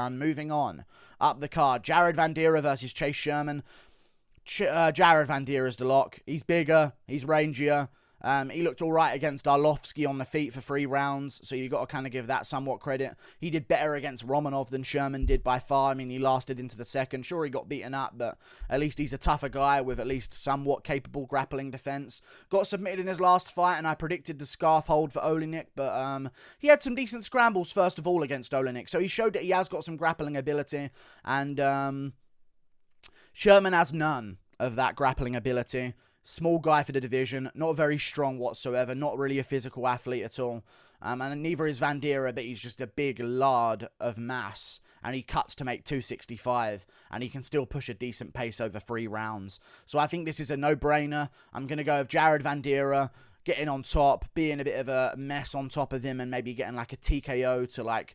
And moving on, up the card, Jared Vanderira versus Chase Sherman. Jared Vandera's the lock. He's bigger, he's rangier. He looked all right against Arlovsky on the feet for 3 rounds, so you got to kind of give that somewhat credit. He did better against Romanov than Sherman did by far. I mean, he lasted into the second. Sure, he got beaten up, but at least he's a tougher guy with at least somewhat capable grappling defense. Got submitted in his last fight, and I predicted the scarf hold for Oleinik, but he had some decent scrambles first of all against Oleinik, so he showed that he has got some grappling ability, and Sherman has none of that grappling ability. Small guy for the division, not very strong whatsoever, not really a physical athlete at all. And neither is Vanderira, but he's just a big lard of mass. And he cuts to make 265, and he can still push a decent pace over 3 rounds. So I think this is a no-brainer. I'm going to go with Jared Vanderira getting on top, being a bit of a mess on top of him, and maybe getting like a TKO to like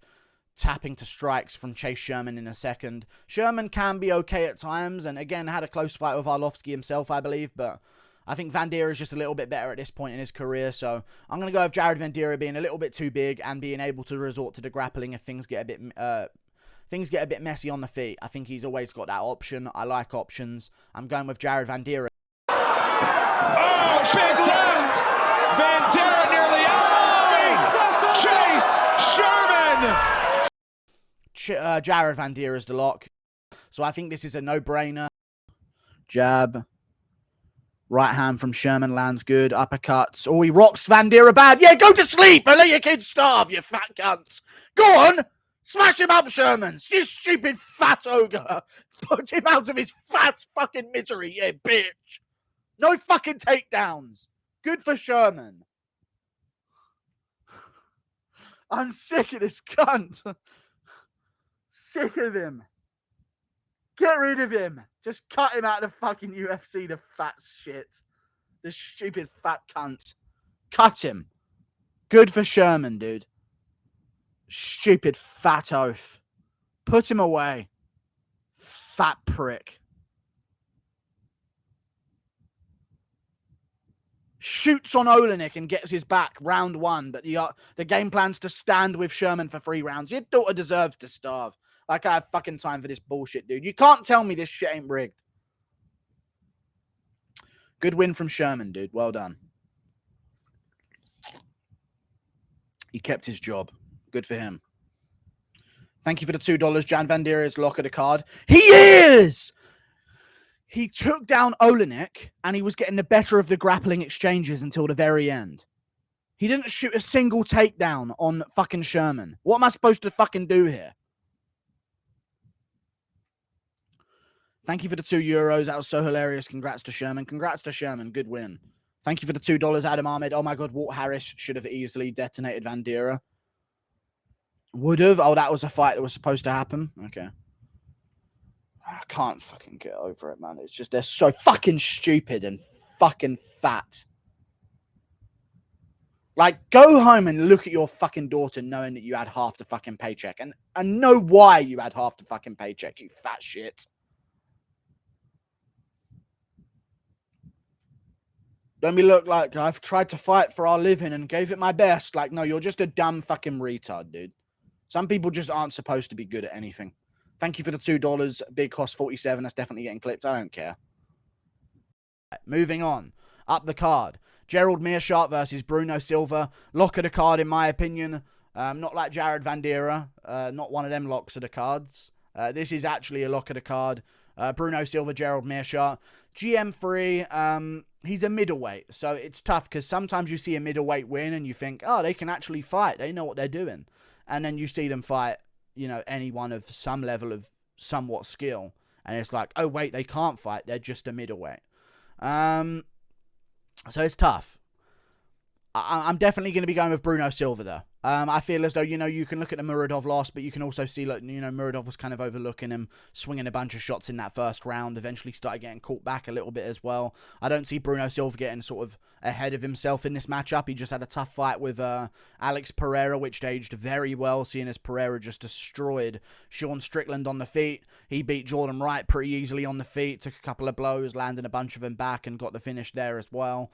tapping to strikes from Chase Sherman in a second. Sherman can be okay at times, and again, had a close fight with Arlovsky himself, I believe, but I think Vanderira is just a little bit better at this point in his career, so I'm going to go with Jared Vanderira being a little bit too big and being able to resort to the grappling if things get a bit messy on the feet. I think he's always got that option. I like options. I'm going with Jared Vanderira. Oh, big left! Vanderira near the eye! Chase Sherman! Jared Vanderira's the lock. So I think this is a no-brainer. Jab. Right hand from Sherman lands good. Uppercuts. Oh, he rocks Vanderira bad. Yeah, go to sleep and let your kids starve, you fat cunts. Go on. Smash him up, Sherman. You stupid fat ogre. Put him out of his fat fucking misery, yeah, bitch. No fucking takedowns. Good for Sherman. I'm sick of this cunt. Sick of him. Get rid of him. Just cut him out of the fucking UFC, the fat shit. The stupid fat cunt. Cut him. Good for Sherman, dude. Stupid fat oaf. Put him away. Fat prick. Shoots on Oleinik and gets his back round 1, but the game plan's to stand with Sherman for 3 rounds. Your daughter deserves to starve. Like, I have fucking time for this bullshit, dude. You can't tell me this shit ain't rigged. Good win from Sherman, dude. Well done. He kept his job. Good for him. Thank you for the $2. Jan Vanderira's lock of the card. He is! He took down Oleinik, and he was getting the better of the grappling exchanges until the very end. He didn't shoot a single takedown on fucking Sherman. What am I supposed to fucking do here? Thank you for the €2. That was so hilarious. Congrats to Sherman. Congrats to Sherman. Good win. Thank you for the $2, Adam Ahmed. Oh my God, Walt Harris should have easily detonated Vanderira. Would have. Oh, that was a fight that was supposed to happen. Okay. I can't fucking get over it, man. It's just they're so fucking stupid and fucking fat. Like, go home and look at your fucking daughter knowing that you had half the fucking paycheck. And know why you had half the fucking paycheck, you fat shit. Don't be look like I've tried to fight for our living and gave it my best. Like, no, you're just a dumb fucking retard, dude. Some people just aren't supposed to be good at anything. Thank you for the $2. Big cost 47. That's definitely getting clipped. I don't care. Moving on. Up the card. Gerald Meerschaert versus Bruno Silva. Lock of the card, in my opinion. Not like Jared Vanderira. Not one of them locks of the cards. This is actually a lock of the card. Bruno Silva, Gerald Meerschaert. GM3. He's a middleweight. So it's tough because sometimes you see a middleweight win and you think, oh, they can actually fight. They know what they're doing. And then you see them fight, you know, anyone of some level of somewhat skill. And it's like, oh, wait, they can't fight. They're just a middleweight. So it's tough. I'm definitely going to be going with Bruno Silva, though. I feel as though, you know, you can look at the Muradov loss, but you can also see, like, you know, Muradov was kind of overlooking him, swinging a bunch of shots in that first round, eventually started getting caught back a little bit as well. I don't see Bruno Silva getting sort of ahead of himself in this matchup. He just had a tough fight with Alex Pereira, which aged very well, seeing as Pereira just destroyed Sean Strickland on the feet. He beat Jordan Wright pretty easily on the feet, took a couple of blows, landing a bunch of them back, and got the finish there as well.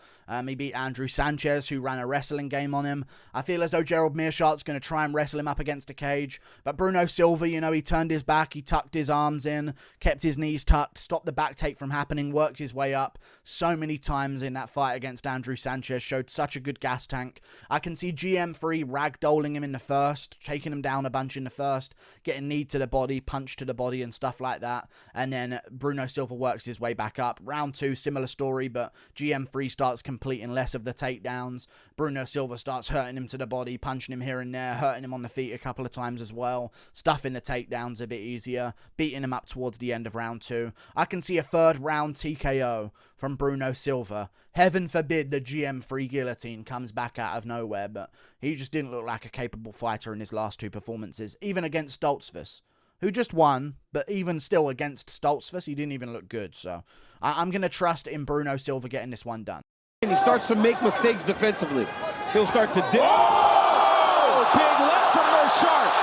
He beat Andrew Sanchez, who ran a wrestling game on him. I feel as though Gerald Meerschaert's going to try and wrestle him up against a cage. But Bruno Silva, you know, he turned his back, he tucked his arms in, kept his knees tucked, stopped the back take from happening, worked his way up so many times in that fight against Andrew Sanchez, showed such a good gas tank. I can see GM3 ragdolling him in the first, taking him down a bunch in the first, getting knee to the body, punch to the body and stuff like that. And then Bruno Silva works his way back up. Round 2, similar story, but GM3 starts completing less of the takedowns. Bruno Silva starts hurting him to the body, punching him here and there, hurting him on the feet a couple of times as well, stuffing the takedowns a bit easier, beating him up towards the end of round 2. I can see a 3rd round TKO from Bruno Silva. Heaven forbid the GM3 guillotine comes back out of nowhere, but he just didn't look like a capable fighter in his last 2 performances, even against Stoltzfus, who just won, but even still against Stoltzfus, he didn't even look good. So I'm going to trust in Bruno Silva getting this one done. And he starts to make mistakes defensively. He'll start to dip. Oh! Big left from Meerschaert.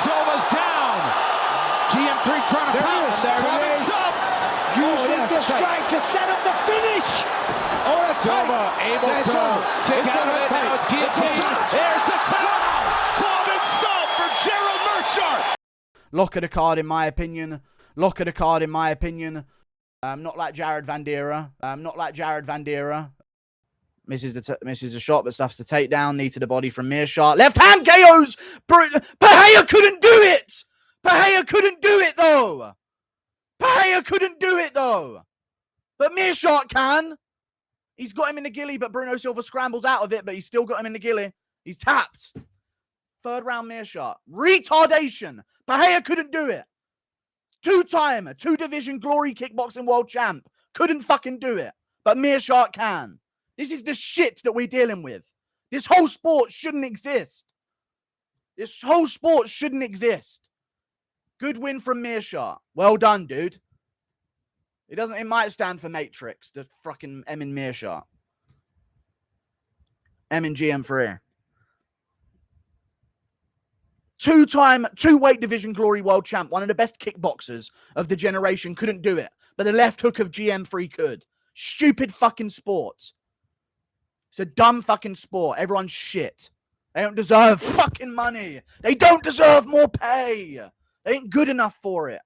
Silva's down. GM3 trying to pounce. Clemens up. Using the strike to set up the finish. Oh, that's Silva able to kick out of it. Now it's guillotine. There's the tap. Clemens up for Gerald Meerschaert. Lock of the card, in my opinion. Lock of the card, in my opinion. Not like Jared Vanderira. Not like Jared Vanderira. Misses the shot, but stuffs the takedown. Knee to the body from Meerschaert. Left hand KOs! Pereira couldn't do it! Pereira couldn't do it, though! Pereira couldn't do it, though! But Meerschaert can. He's got him in the gilly, but Bruno Silva scrambles out of it, but he's still got him in the gilly. He's tapped. 3rd round Meerschaert. Retardation. Pereira couldn't do it. 2-time, 2-division glory kickboxing world champ. Couldn't fucking do it. But Meerschaert can. This is the shit that we're dealing with. This whole sport shouldn't exist. This whole sport shouldn't exist. Good win from Meerschaert. Well done, dude. It might stand for Matrix, the fucking M in Meerschaert. M in GM3. 2-time, 2-weight division glory world champ. One of the best kickboxers of the generation couldn't do it. But the left hook of GM3 could. Stupid fucking sport. It's a dumb fucking sport. Everyone's shit. They don't deserve fucking money. They don't deserve more pay. They ain't good enough for it.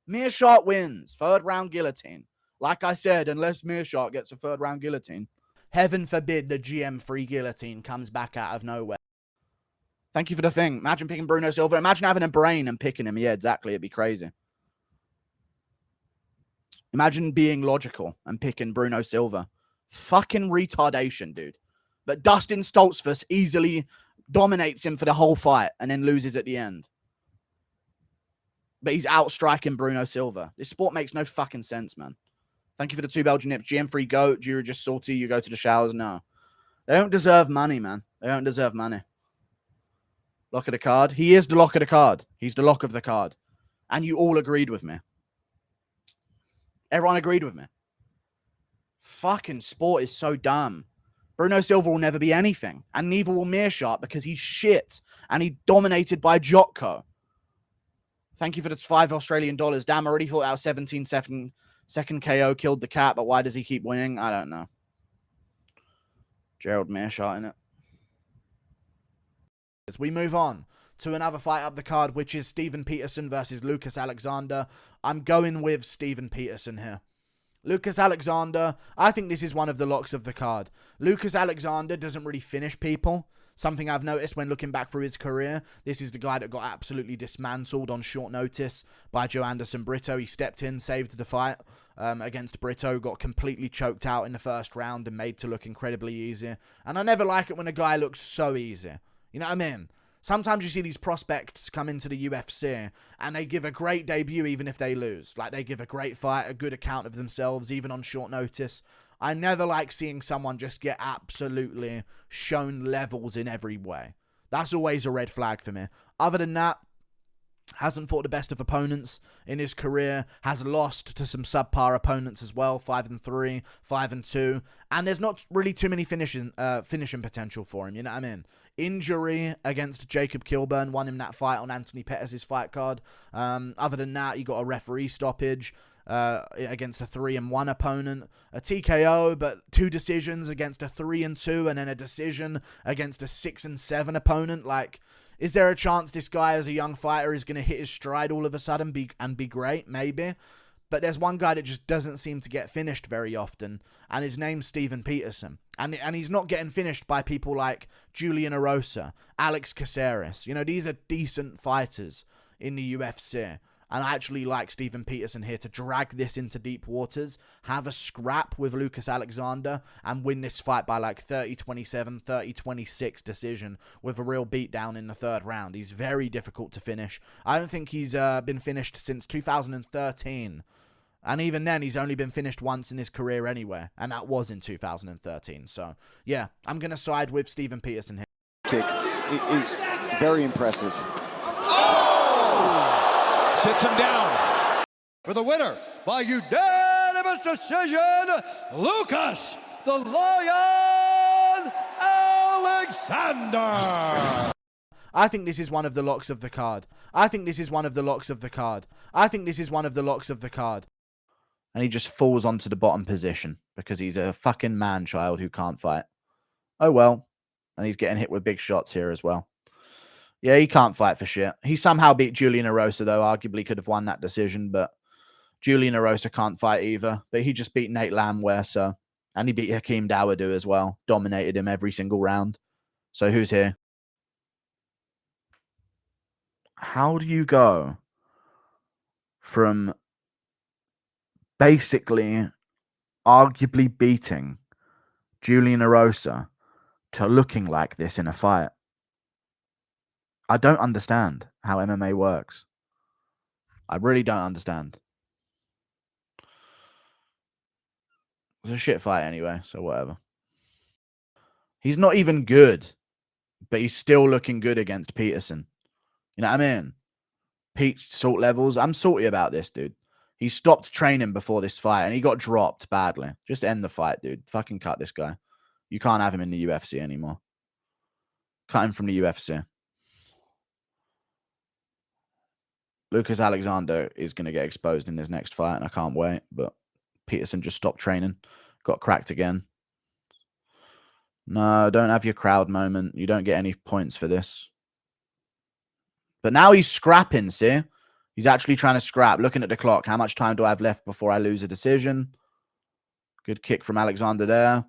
Meerschaert wins. 3rd round guillotine. Like I said, unless Meerschaert gets a 3rd round guillotine. Heaven forbid the GM3 guillotine comes back out of nowhere. Thank you for the thing. Imagine picking Bruno Silva. Imagine having a brain and picking him. Yeah, exactly. It'd be crazy. Imagine being logical and picking Bruno Silva. Fucking retardation, dude. But Dustin Stoltzfus easily dominates him for the whole fight and then loses at the end. But he's outstriking Bruno Silva. This sport makes no fucking sense, man. Thank you for the 2 Belgian nips. GM3 goat. You're just salty. You go to the showers. No. They don't deserve money, man. They don't deserve money. Lock of the card. He is the lock of the card. He's the lock of the card. And you all agreed with me. Everyone agreed with me. Fucking sport is so dumb. Bruno Silva will never be anything. And neither will Meerschaert because he's shit. And he dominated by Jotko. Thank you for the 5 Australian dollars. Damn, I already thought our 17-second KO killed the cat, but why does he keep winning? I don't know. Gerald Meerschaert in it. As we move on to another fight up the card, which is Steven Peterson versus Lucas Alexander. I'm going with Steven Peterson here. Lucas Alexander, I think this is one of the locks of the card. Lucas Alexander doesn't really finish people. Something I've noticed when looking back through his career. This is the guy that got absolutely dismantled on short notice by Joe Anderson Brito. He stepped in, saved the fight against Brito, got completely choked out in the 1st round and made to look incredibly easy. And I never like it when a guy looks so easy. You know what I mean? Sometimes you see these prospects come into the UFC and they give a great debut even if they lose. Like they give a great fight, a good account of themselves, even on short notice. I never like seeing someone just get absolutely shown levels in every way. That's always a red flag for me. Other than that, hasn't fought the best of opponents in his career, has lost to some subpar opponents as well, 5-3, 5-2, and there's not really too many finishing potential for him, you know what I mean? Injury against Jacob Kilburn won him that fight on Anthony Pettis' fight card. Other than that, you got a referee stoppage. against a 3-1 opponent, a TKO, but 2 decisions against a 3-2, and then a decision against a 6-7 opponent. Like, is there a chance this guy as a young fighter is going to hit his stride all of a sudden and be great? Maybe. But there's one guy that just doesn't seem to get finished very often, and his name's Steven Peterson. And he's not getting finished by people like Julian Erosa, Alex Caceres. You know, these are decent fighters in the UFC. And I actually like Steven Peterson here to drag this into deep waters, have a scrap with Lucas Alexander, and win this fight by like 30-27, 30-26 decision with a real beatdown in the 3rd round. He's very difficult to finish. I don't think he's been finished since 2013. And even then, he's only been finished once in his career anyway, and that was in 2013. So, yeah, I'm going to side with Steven Peterson here. Kick is very impressive. Sits him down. For the winner by unanimous decision, Lucas the Lion Alexander. I think this is one of the locks of the card. I think this is one of the locks of the card. I think this is one of the locks of the card. And he just falls onto the bottom position because he's a fucking man-child who can't fight. Oh well. And he's getting hit with big shots here as well. Yeah, he can't fight for shit. He somehow beat Julian Erosa, though. Arguably could have won that decision, but Julian Erosa can't fight either. But he just beat Nate Landwehr, so... And he beat Hakeem Dawodu as well. Dominated him every single round. So who's here? How do you go from basically arguably beating Julian Erosa to looking like this in a fight? I don't understand how MMA works. I really don't understand. It's a shit fight anyway, so whatever. He's not even good, but he's still looking good against Peterson. You know what I mean? Pete salt levels. I'm salty about this, dude. He stopped training before this fight, and he got dropped badly. Just end the fight, dude. Fucking cut this guy. You can't have him in the UFC anymore. Cut him from the UFC. Lucas Alexander is going to get exposed in his next fight, and I can't wait. But Peterson just stopped training. Got cracked again. No, don't have your crowd moment. You don't get any points for this. But now he's scrapping, see? He's actually trying to scrap. Looking at the clock. How much time do I have left before I lose a decision? Good kick from Alexander there.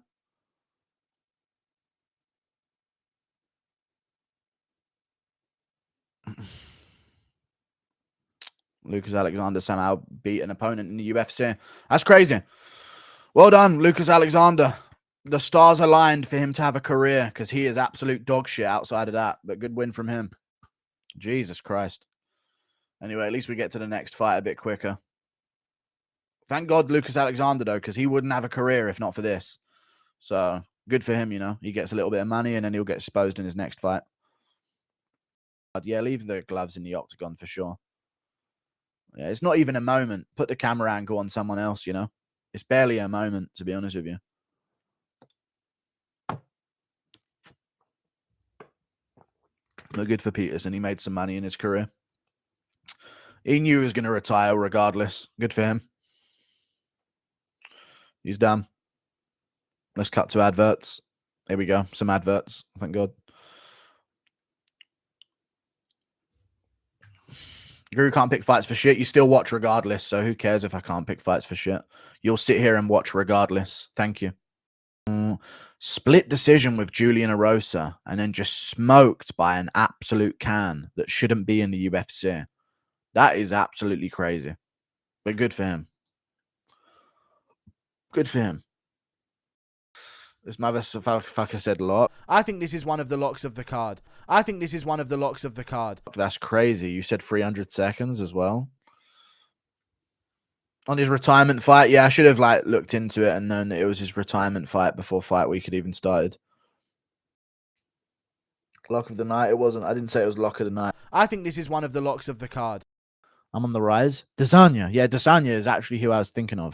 Lucas Alexander somehow beat an opponent in the UFC. That's crazy. Well done, Lucas Alexander. The stars aligned for him to have a career because he is absolute dog shit outside of that. But good win from him. Jesus Christ. Anyway, at least we get to the next fight a bit quicker. Thank God Lucas Alexander, though, because he wouldn't have a career if not for this. So, good for him, you know. He gets a little bit of money and then he'll get exposed in his next fight. But yeah, leave the gloves in the octagon for sure. Yeah, it's not even a moment. Put the camera angle on someone else, you know. It's barely a moment, to be honest with you. But good for Peterson. He made some money in his career. He knew he was going to retire regardless. Good for him. He's done. Let's cut to adverts. Here we go. Some adverts. Thank God. Guru can't pick fights for shit. You still watch regardless. So who cares if I can't pick fights for shit? You'll sit here and watch regardless. Thank you. Split decision with Julian Erosa and then just smoked by an absolute can that shouldn't be in the UFC. That is absolutely crazy. But good for him. Good for him. This motherfucker said a lot. I think this is one of the locks of the card. I think this is one of the locks of the card. That's crazy. You said 300 seconds as well. On his retirement fight, yeah, I should have looked into it and known that it was his retirement fight before fight week had even started. Lock of the night, it wasn't. I didn't say it was lock of the night. I think this is one of the locks of the card. I'm on the rise. Desanya. Yeah, Desanya is actually who I was thinking of.